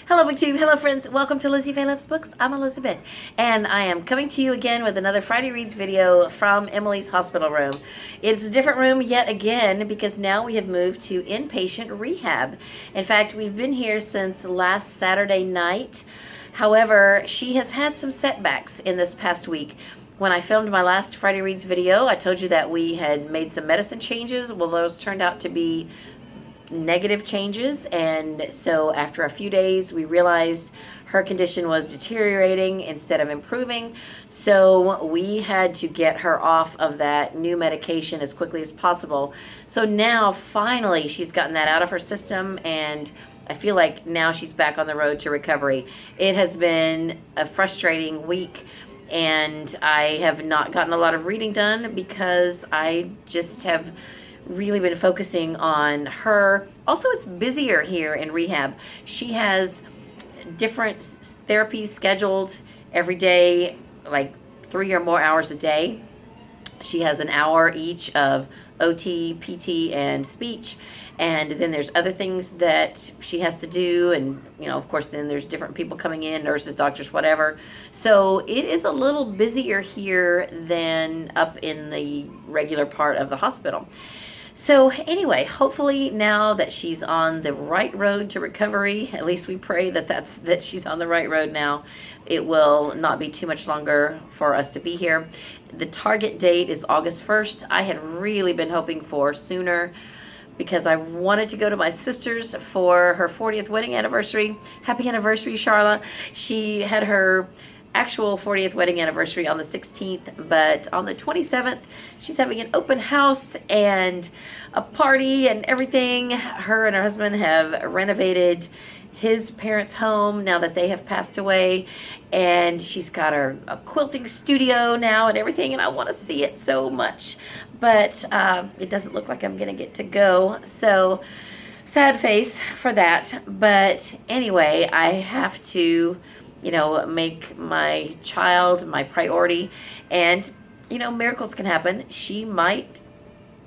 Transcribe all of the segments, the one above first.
Hello YouTube, hello friends, welcome to Lizzie Faye Loves Books. I'm Elizabeth, and I am coming to you again with another Friday Reads video from Emily's hospital room. It's a different room yet again because now we have moved to inpatient rehab. In fact, we've been here since last Saturday night. However, she has had some setbacks in this past week. When I filmed my last Friday Reads video, I told you that we had made some medicine changes. Well, those turned out to be negative changes, and so after a few days we realized her condition was deteriorating instead of improving, so we had to get her off of that new medication as quickly as possible. So now finally she's gotten that out of her system, and I feel like now she's back on the road to recovery. It has been a frustrating week, and I have not gotten a lot of reading done because I just have really been focusing on her. Also, it's busier here in rehab. She has different therapies scheduled every day, like 3 or more hours a day. She has an hour each of OT, PT, and speech. And then there's other things that she has to do. And, you know, of course, then there's different people coming in, nurses, doctors, whatever. So it is a little busier here than up in the regular part of the hospital. So anyway, hopefully now that she's on the right road to recovery, at least we pray that she's on the right road now, it will not be too much longer for us to be here. The target date is August 1st. I had really been hoping for sooner because I wanted to go to my sister's for her 40th wedding anniversary. Happy anniversary, Charla. She had her actual 40th wedding anniversary on the 16th, but on the 27th she's having an open house and a party and everything. Her and her husband have renovated his parents' home now that they have passed away, and she's got a quilting studio now and everything, and I want to see it so much, but it doesn't look like I'm gonna get to go, so sad face for that. But anyway, I have to, you know, make my child my priority, and you know, miracles can happen. She might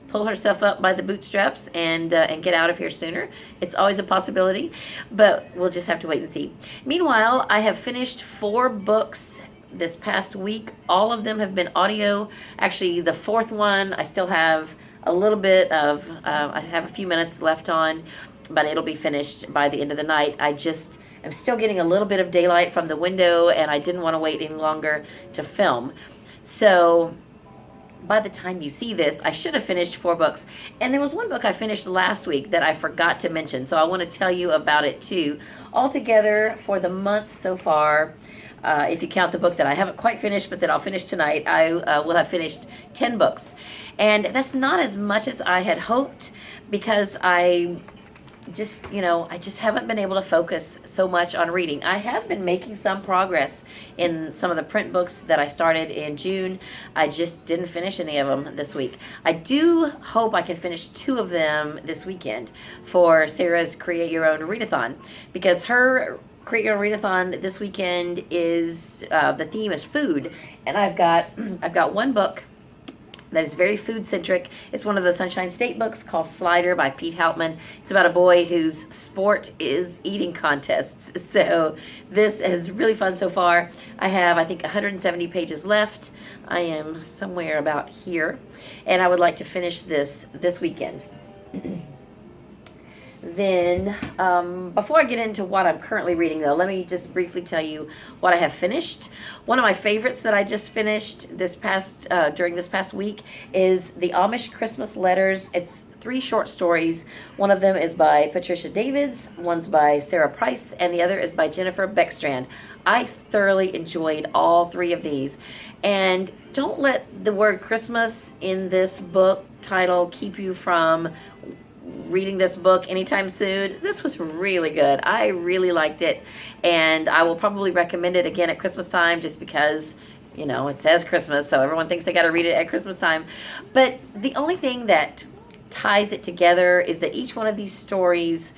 pull herself up by the bootstraps and get out of here sooner. It's always a possibility, but we'll just have to wait and see. Meanwhile, I have finished 4 books this past week. All of them have been audio. Actually, the 4th one I still have a little bit of I have a few minutes left on, but it'll be finished by the end of the night. I'm still getting a little bit of daylight from the window, and I didn't want to wait any longer to film. So by the time you see this, I should have finished 4 books. And there was one book I finished last week that I forgot to mention, so I want to tell you about it too. Altogether, for the month so far, if you count the book that I haven't quite finished, but that I'll finish tonight, I will have finished 10 books. And that's not as much as I had hoped, because I just haven't been able to focus so much on reading. I have been making some progress in some of the print books that I started in June. I just didn't finish any of them this week. I do hope I can finish 2 of them this weekend for Sarah's Create Your Own Readathon, because her Create Your Own Readathon this weekend is the theme is food, and I've got one book that is very food-centric. It's one of the Sunshine State books called Slider by Pete Houtman. It's about a boy whose sport is eating contests. So this is really fun so far. I have, I think, 170 pages left. I am somewhere about here, and I would like to finish this weekend. Then, before I get into what I'm currently reading, though, let me just briefly tell you what I have finished. One of my favorites that I just finished during this past week is The Amish Christmas Letters. It's 3 short stories. One of them is by Patricia Davids, one's by Sarah Price, and the other is by Jennifer Beckstrand. I thoroughly enjoyed all 3 of these. And don't let the word Christmas in this book title keep you from reading this book anytime soon. This was really good. I really liked it, and I will probably recommend it again at Christmas time, just because, you know, it says Christmas, so everyone thinks they got to read it at Christmas time. But the only thing that ties it together is that each one of these stories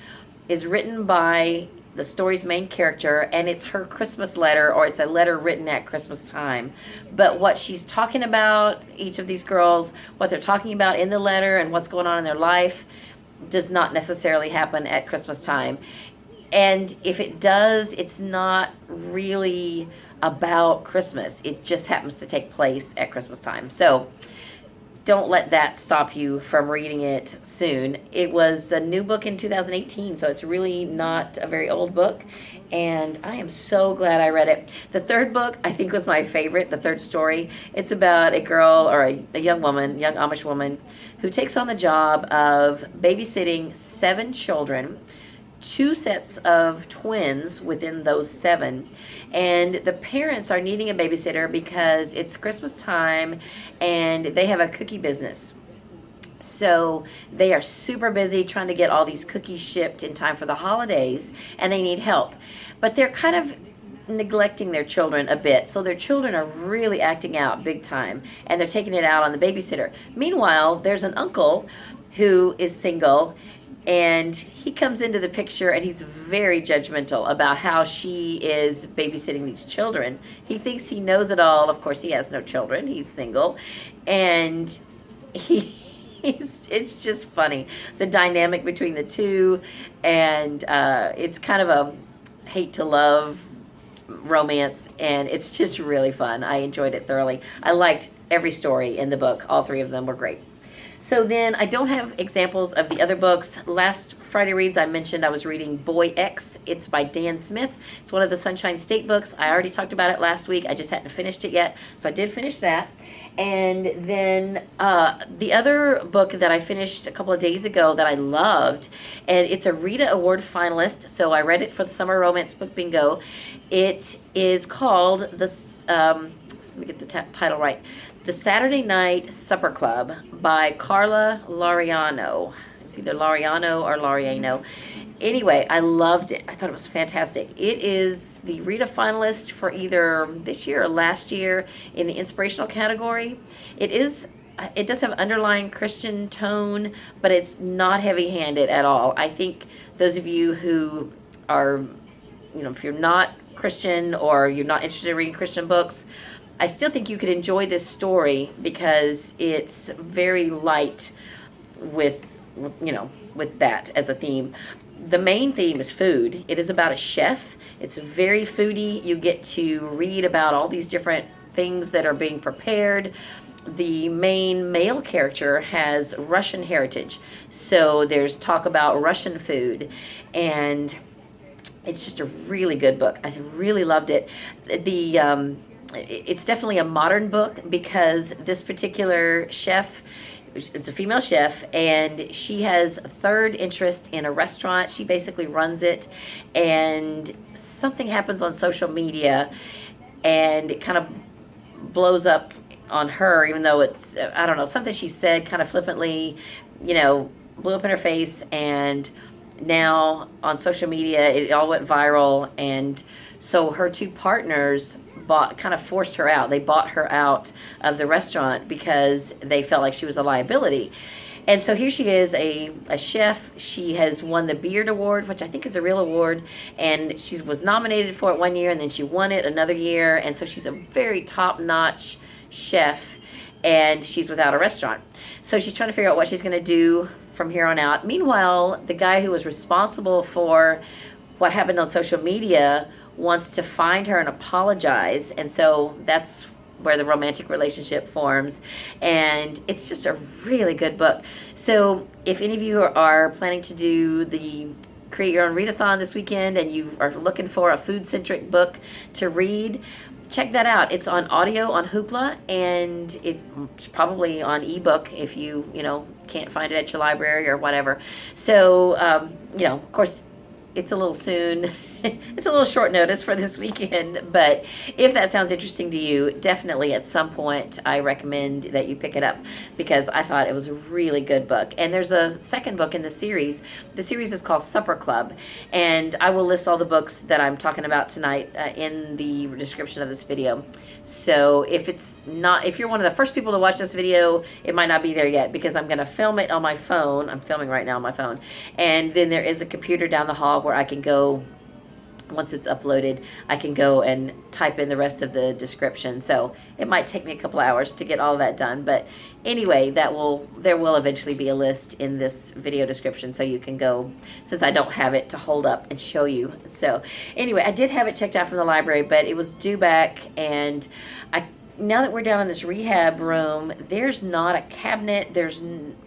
is written by the story's main character, and it's her Christmas letter, or it's a letter written at Christmas time. But what she's talking about, each of these girls, what they're talking about in the letter and what's going on in their life, does not necessarily happen at Christmas time. And if it does, it's not really about Christmas. It just happens to take place at Christmas time. So don't let that stop you from reading it soon. It was a new book in 2018, so it's really not a very old book, and I am so glad I read it. The third book, I think, was my favorite, the third story. It's about a girl, or a young woman, young Amish woman, who takes on the job of babysitting 7 children, 2 sets of twins within those 7, and the parents are needing a babysitter because it's Christmas time and they have a cookie business. So they are super busy trying to get all these cookies shipped in time for the holidays, and they need help. But they're kind of neglecting their children a bit. So their children are really acting out big time, and they're taking it out on the babysitter. Meanwhile, there's an uncle who is single, and he comes into the picture, and he's very judgmental about how she is babysitting these children. He thinks he knows it all. Of course, he has no children. He's single. And it's just funny, the dynamic between the two. And it's kind of a hate to love romance, and it's just really fun. I enjoyed it thoroughly. I liked every story in the book. All 3 of them were great. So then I don't have examples of the other books. Last Friday Reads, I mentioned I was reading Boy X. It's by Dan Smith. It's one of the Sunshine State books. I already talked about it last week. I just hadn't finished it yet. So I did finish that. And then the other book that I finished a couple of days ago that I loved, and it's a Rita Award finalist. So I read it for the Summer Romance Book Bingo. It is called let me get the title right. The Saturday Night Supper Club by Carla Laureano. It's either Laureano or Laureano. Anyway, I loved it. I thought it was fantastic. It is the Rita finalist for either this year or last year in the inspirational category. It does have underlying Christian tone, but it's not heavy-handed at all. I think those of you who are, if you're not Christian or you're not interested in reading Christian books, I still think you could enjoy this story because it's very light with that as a theme. The main theme is food. It is about a chef. It's very foodie. You get to read about all these different things that are being prepared. The main male character has Russian heritage, so there's talk about Russian food, and it's just a really good book. I really loved it. It's definitely a modern book because this particular chef, it's a female chef, and she has a third interest in a restaurant. She basically runs it, and something happens on social media, and it kind of blows up on her, even though it's, I don't know, something she said kind of flippantly, blew up in her face, and now on social media, it all went viral, and so her 2 partners kind of forced her out. They bought her out of the restaurant because they felt like she was a liability. And so here she is, a chef. She has won the Beard Award, which I think is a real award, and she was nominated for it one year, and then she won it another year, and so she's a very top-notch chef, and she's without a restaurant. So she's trying to figure out what she's going to do from here on out. Meanwhile, the guy who was responsible for what happened on social media wants to find her and apologize, and so that's where the romantic relationship forms, and it's just a really good book. So if any of you are planning to do the Create Your Own Readathon this weekend and you are looking for a food-centric book to read, check that out. It's on audio on Hoopla, and it's probably on ebook if you can't find it at your library or whatever. So of course, it's a little soon. It's a little short notice for this weekend, but if that sounds interesting to you, definitely at some point I recommend that you pick it up because I thought it was a really good book. And there's a second book in the series. The series is called Supper Club, and I will list all the books that I'm talking about tonight in the description of this video. So if you're one of the first people to watch this video, it might not be there yet because I'm going to film it on my phone. I'm filming right now on my phone. And then there is a computer down the hall where I can go once it's uploaded, I can go and type in the rest of the description. So it might take me a couple hours to get all that done. But anyway, there will eventually be a list in this video description, so you can go, since I don't have it to hold up and show you. So anyway, I did have it checked out from the library, but it was due back, and now that we're down in this rehab room, there's not a cabinet. There's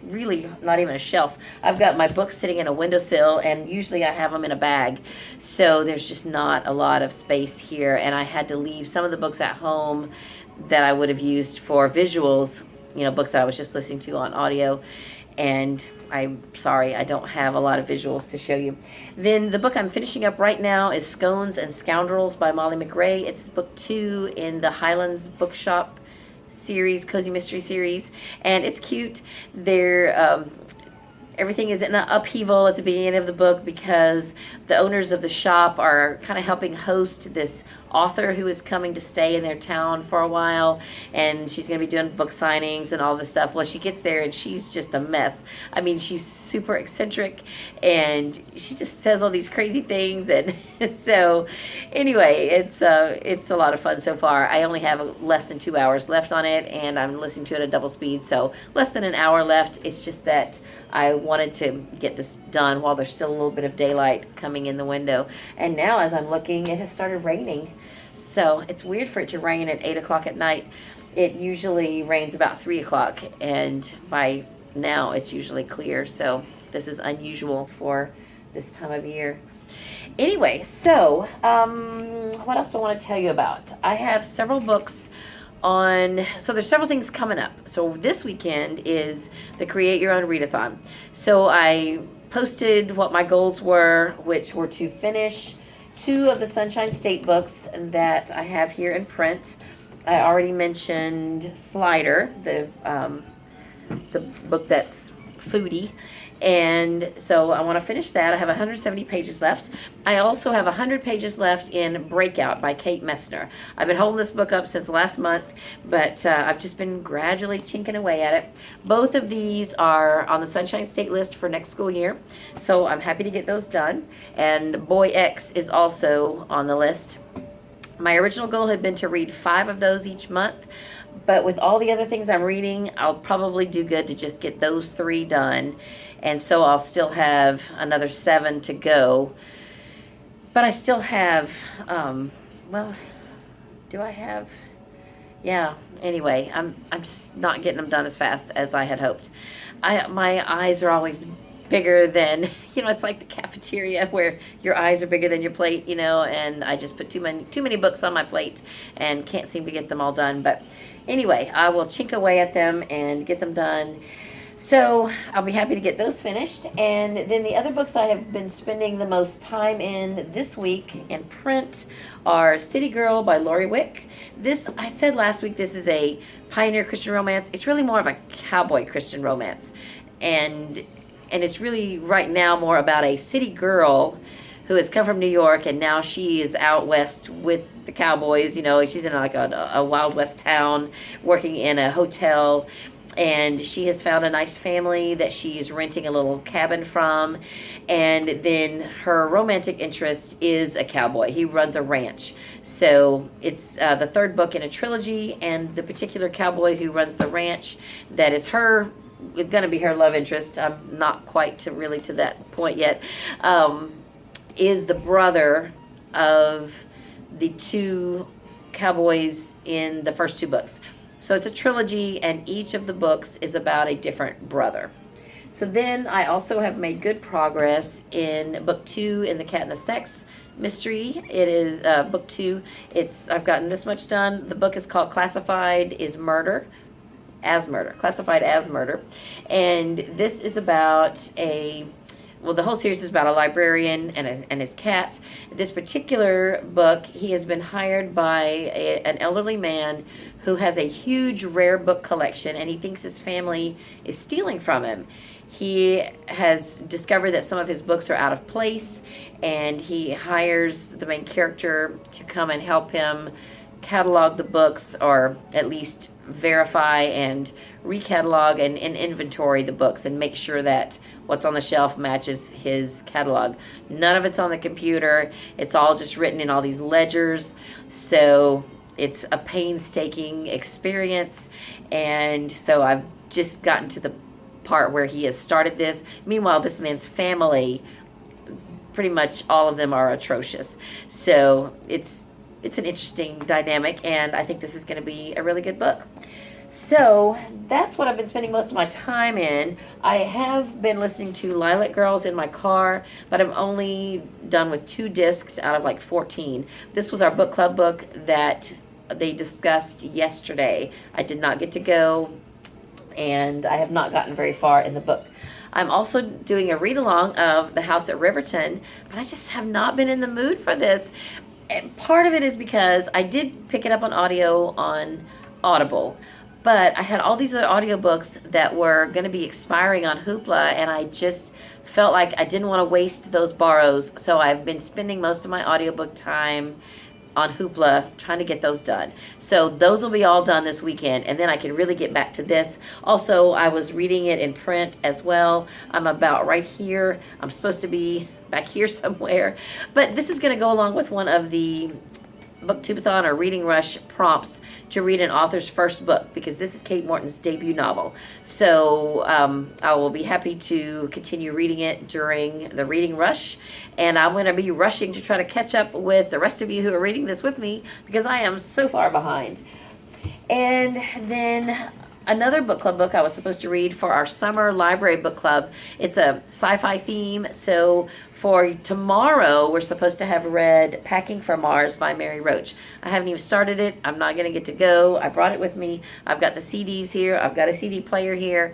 really not even a shelf. I've got my books sitting in a windowsill, and usually I have them in a bag. So there's just not a lot of space here, and I had to leave some of the books at home that I would have used for visuals, books that I was just listening to on audio. And I'm sorry, I don't have a lot of visuals to show you. Then the book I'm finishing up right now is Scones and Scoundrels by Molly McRae. It's book 2 in the Highlands Bookshop series, Cozy Mystery series, and it's cute. Everything is in an upheaval at the beginning of the book because the owners of the shop are kind of helping host this author who is coming to stay in their town for a while, and she's going to be doing book signings and all this stuff. Well, she gets there and she's just a mess. I mean, she's super eccentric and she just says all these crazy things, and so anyway, it's a lot of fun so far. I only have less than 2 hours left on it, and I'm listening to it at double speed, so less than an hour left. It's just that I wanted to get this done while there's still a little bit of daylight coming in the window. And now as I'm looking, it has started raining. So it's weird for it to rain at 8 o'clock at night. It usually rains about 3 o'clock, and by now it's usually clear. So this is unusual for this time of year. Anyway, so what else do I want to tell you about? I have several books so there's several things coming up. So this weekend is the Create Your Own Readathon. So I posted what my goals were, which were to finish 2 of the Sunshine State books that I have here in print. I already mentioned Slider, the book that's foodie. And so I want to finish that. I have 170 pages left. I also have 100 pages left in Breakout by Kate Messner. I've been holding this book up since last month, but I've just been gradually chinking away at it. Both of these are on the Sunshine State list for next school year, so I'm happy to get those done. And Boy X is also on the list. My original goal had been to read 5 of those each month, but with all the other things I'm reading, I'll probably do good to just get those 3 done. And so I'll still have another 7 to go. But I still have, do I have? Yeah, anyway, I'm just not getting them done as fast as I had hoped. My eyes are always bigger than, it's like the cafeteria where your eyes are bigger than your plate, and I just put too many books on my plate and can't seem to get them all done. But anyway, I will chink away at them and get them done. So I'll be happy to get those finished. And then the other books I have been spending the most time in this week in print are City Girl by Lori Wick. This, I said last week, this is a pioneer Christian romance. It's really more of a cowboy Christian romance. And it's really right now more about a city girl who has come from New York, and now she is out west with the cowboys. She's in like a Wild West town working in a hotel. And she has found a nice family that she's renting a little cabin from. And then her romantic interest is a cowboy. He runs a ranch. So it's the 3rd book in a trilogy. And the particular cowboy who runs the ranch, that is going to be her love interest. I'm not quite to that point yet. Is the brother of the 2 cowboys in the first 2 books. So it's a trilogy, and each of the books is about a different brother. So then I also have made good progress in book 2 in the Cat and the Stacks mystery. It is book 2. I've gotten this much done. The book is called Classified as Murder. Classified as Murder. And this is about the whole series is about a librarian and his cat. This particular book, he has been hired by an elderly man who has a huge rare book collection, and he thinks his family is stealing from him. He has discovered that some of his books are out of place, and he hires the main character to come and help him catalog the books, or at least verify and recatalog and inventory the books and make sure that what's on the shelf matches his catalog. None of it's on the computer. It's all just written in all these ledgers. So it's a painstaking experience. And so I've just gotten to the part where he has started this. Meanwhile, this man's family, pretty much all of them are atrocious. So it's an interesting dynamic, and I think this is going to be a really good book. So that's what I've been spending most of my time in. I have been listening to Lila Girls in my car, but I'm only done with 2 discs out of like 14. This was our book club book that they discussed yesterday. I did not get to go, and I have not gotten very far in the book. I'm also doing a read-along of The House at Riverton, but I just have not been in the mood for this. And part of it is because I did pick it up on audio on Audible, but I had all these other audiobooks that were going to be expiring on Hoopla, and I just felt like I didn't want to waste those borrows, so I've been spending most of my audiobook time on Hoopla trying to get those done. So those will be all done this weekend, and then I can really get back to this. Also, I was reading it in print as well. I'm about right here. I'm supposed to be back here somewhere, but this is going to go along with one of the Booktubeathon or Reading Rush prompts to read an author's first book, because this is Kate Morton's debut novel. So I will be happy to continue reading it during the Reading Rush, and I'm going to be rushing to try to catch up with the rest of you who are reading this with me, because I am so far behind. And then another book club book I was supposed to read for our summer library book club. It's a sci-fi theme, so for tomorrow we're supposed to have read Packing for Mars by Mary Roach. I haven't even started it. I'm not going to get to go. I brought it with me. I've got the CDs here. I've got a CD player here.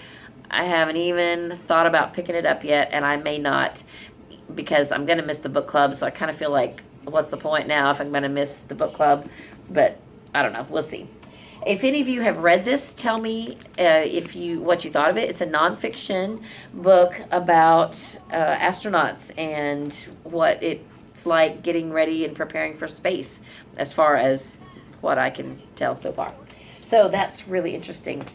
I haven't even thought about picking it up yet, and I may not, because I'm going to miss the book club, so I kind of feel like, what's the point now if I'm going to miss the book club? But I don't know. We'll see. If any of you have read this, tell me what you thought of it. It's a nonfiction book about astronauts and what it's like getting ready and preparing for space, as far as what I can tell so far. So that's really interesting.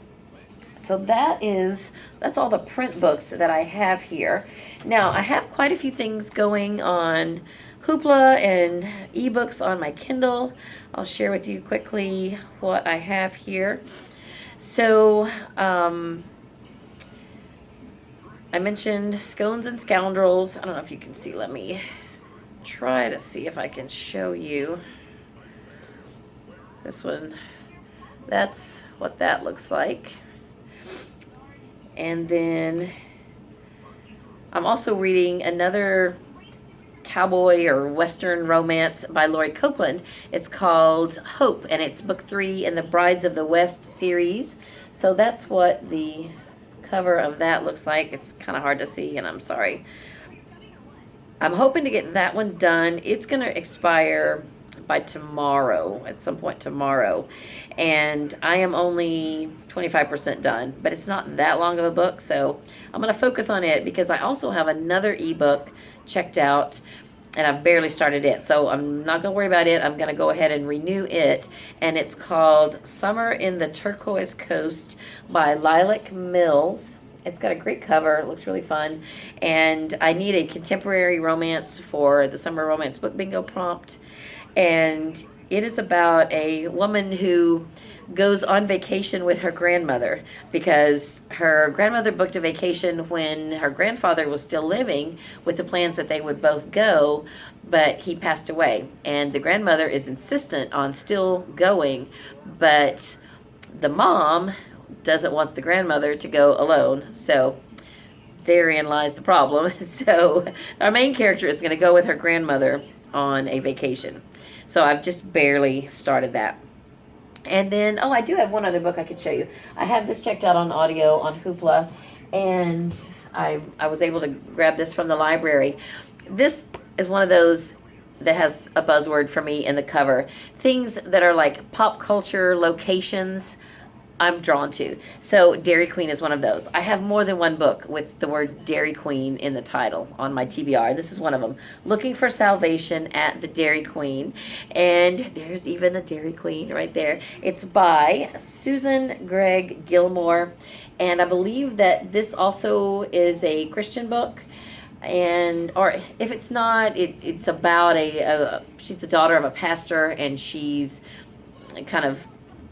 So that's all the print books that I have here. Now, I have quite a few things going on Hoopla and ebooks on my Kindle. I'll share with you quickly what I have here. So I mentioned Scones and Scoundrels. I don't know if you can see. Let me try to see if I can show you this one. That's what that looks like. And then I'm also reading another cowboy or western romance by Laurie Copeland. It's called Hope, and it's book 3 in the Brides of the West series. So that's what the cover of that looks like. It's kind of hard to see, and I'm sorry. I'm hoping to get that one done. It's going to expire by tomorrow, at some point tomorrow, and I am only 25% done, but it's not that long of a book, so I'm going to focus on it, because I also have another ebook checked out, and I've barely started it, so I'm not going to worry about it. I'm going to go ahead and renew it, and it's called Summer in the Turquoise Coast by Lilac Mills. It's got a great cover. It looks really fun, and I need a contemporary romance for the Summer Romance Book Bingo prompt, and it is about a woman who goes on vacation with her grandmother, because her grandmother booked a vacation when her grandfather was still living, with the plans that they would both go, but he passed away, and the grandmother is insistent on still going, but the mom doesn't want the grandmother to go alone. So therein lies the problem. So our main character is going to go with her grandmother on a vacation. So I've just barely started that. And then, I do have one other book I could show you. I have this checked out on audio on Hoopla, and I was able to grab this from the library. This is one of those that has a buzzword for me in the cover. Things that are like pop culture locations, I'm drawn to. So Dairy Queen is one of those. I have more than one book with the word Dairy Queen in the title on my TBR. This is one of them. Looking for Salvation at the Dairy Queen. And there's even a Dairy Queen right there. It's by Susan Gregg Gilmore. And I believe that this also is a Christian book. And or if it's not, it's about she's the daughter of a pastor, and she's kind of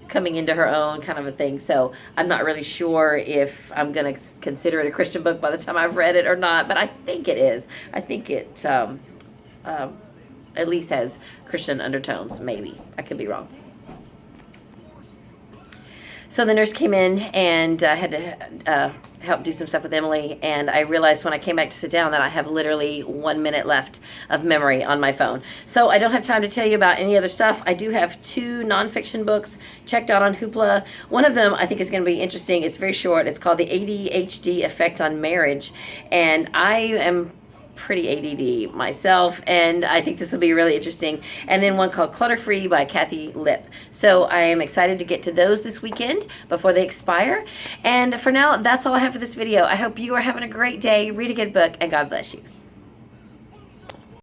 coming into her own, kind of a thing. So I'm not really sure if I'm going to consider it a Christian book by the time I've read it or not, but I think it is. I think it at least has Christian undertones. Maybe I could be wrong. So the nurse came in, and I had to help do some stuff with Emily, and I realized when I came back to sit down that I have literally 1 minute left of memory on my phone. So I don't have time to tell you about any other stuff. I do have 2 nonfiction books checked out on Hoopla. One of them I think is going to be interesting. It's very short. It's called The ADHD Effect on Marriage, and I am pretty ADD myself, and I think this will be really interesting. And then one called Clutter Free by Kathy Lip. So I am excited to get to those this weekend before they expire. And for now, that's all I have for this video. I hope you are having a great day. Read a good book, and God bless you.